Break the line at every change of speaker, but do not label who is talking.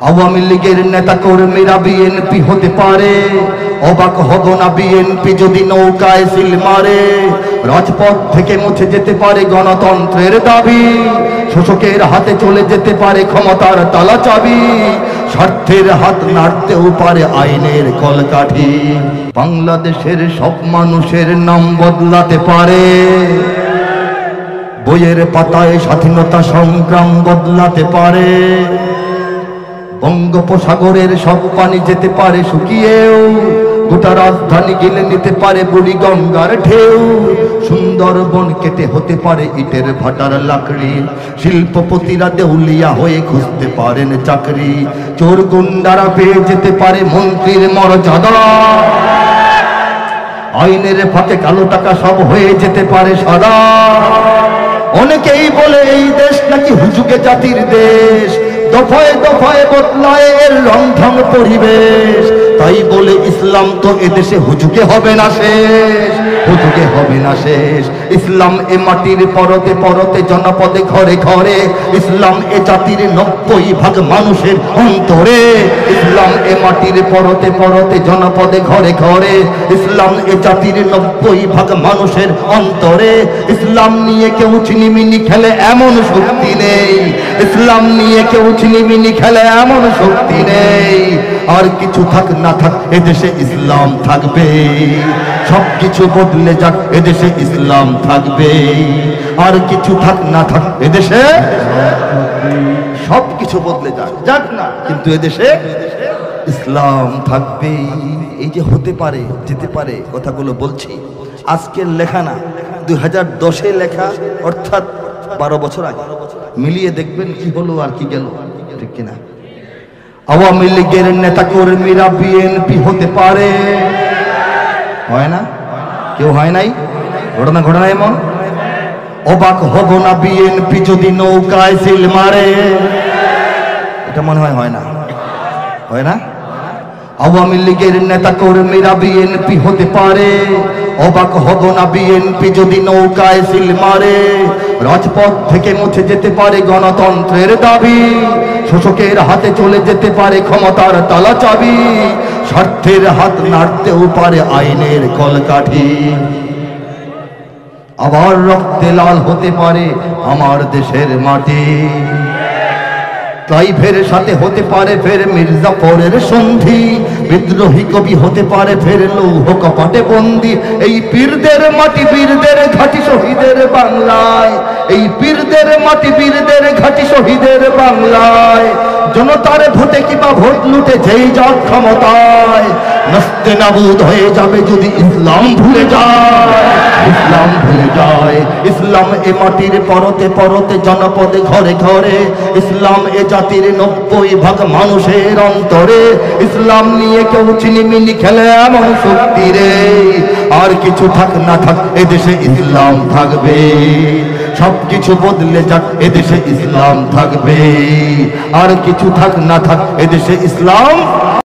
আওয়ামী লীগের নেতা কর্মীরা বিএনপি হতে পারে, অবাক হব না বিএনপি যদি নৌকায় সিল মারে। রাজপথ থেকে মুছে যেতে পারে গণতন্ত্রের দাবি, শোষকের হাতে চলে যেতে পারে ক্ষমতার তালা চাবি, স্বার্থের হাত নাড়তেও পারে আইনের কলকাঠি। বাংলাদেশের সব মানুষের নাম বদলাতে পারে, বইয়ের পাতায় স্বাধীনতা সংগ্রাম বদলাতে পারে। বঙ্গোপসাগরের সব পানি যেতে পারে শুকিয়েও, গোটা রাজধানী গিলে নিতে পারে বুড়ি গঙ্গার ঢেউ। সুন্দরবন কেটে হতে পারে ইটের ভাটার লাকড়ি, শিল্পপতিরা দেউলিয়া হয়ে খুঁজতে পারেন চাকরি। চোর গুন্ডারা পেয়ে যেতে পারে মন্ত্রীর মর্যাদা, আইনের ফাঁকে কালো টাকা সব হয়ে যেতে পারে সাদা। অনেকেই বলে এই দেশ নাকি হুজুগে জাতির দেশ, দফায় দফায় বদলায় এর রংঢং পরিবেশ। তাই বলে ইসলাম তো এদেশে হুজুগে হবে না শেষ, হুজুগে হবে না শেষ। ইসলাম এ মাটির পরতে পরতে জনপদে ঘরে ঘরে, ইসলাম এ জাতির 90% মানুষের অন্তরে। ইসলাম এ মাটির পরতে পরতে জনপদে ঘরে ঘরে, ইসলাম এ জাতির 90% মানুষের অন্তরে। ইসলাম নিয়ে কেউ চিনিমিনি খেলে এমন শক্তি নেই, ইসলাম নিয়ে কেউ চিনিমিনি খেলে এমন শক্তি নেই। আর কিছু থাক না থাক এদেশে ইসলাম থাকবে, সবকিছু বদলে যাক এদেশে ইসলাম থাকবে। আর কিছু থাক না থাক এদেশে সবকিছু বদলে যাক যাক না, কিন্তু এদেশে ইসলাম থাকবে। এই যে হতে পারে যেতে পারে কথাগুলো বলছি, আজকের লেখা না, 2010-এ লেখা, অর্থাৎ 12 বছর আগে। মিলিয়ে দেখবেন কি হলো আর কি গেল, ঠিক কিনা? আওয়ামী লীগের নেতা কর্মীরা বিএনপি হতে পারে, হয় না? কেউ হয় নাই? ঘটনা ঘটনা এমন। অবাক হব না বিএনপি যদি নৌকায় সিল মারে। এটা মনে হয় না, হয় না? আওয়ামী লীগের নেতা কর্মীরা বিএনপি হতে পারে, অবাক হব না বিএনপি যদি নৌকায় সিল মারে। রাজপথ থেকে মুছে যেতে পারে গণতন্ত্রের দাবি, শোষকের হাতে চলে যেতে পারে ক্ষমতার তালা চাবি, স্বার্থের হাত নাড়তেও পারে আইনের কলকাঠি। আবার রক্তে লাল হতে পারে আমার দেশের মাটি, ক্লাইভের সাথে হতে পারে ফের মির্জাফরের সন্ধি, বিদ্রোহী কবি হতে পারে ফের লৌহ কপাটে বন্দি। এই পীরদের মাটি বীরদের ঘাটি শহীদের বাংলায়, এই পীরদের মাটি বীরদের ঘাটি শহীদের বাংলায়। জনতার ভোটে কিবা ভোট লুটে যেই যাক ক্ষমতায়, নস্তে নাবুদ হয়ে যাবে যদি ইসলাম ভুলে যায়, ইসলাম ভুলে যায়। ইসলাম এ মাটির পরতে পরতে জনপদে ঘরে ঘরে, ইসলাম এ জাতির 90% মানুষের অন্তরে। ইসলাম নিয়ে কেউ চিনিমিনি খেলে এমন শক্তি রে। আর কিছু থাক না থাক এদেশে ইসলাম থাকবে, সবকিছু বদলে যাক এদেশে ইসলাম থাকবে। আর কিছু থাক না থাক এদেশে ইসলাম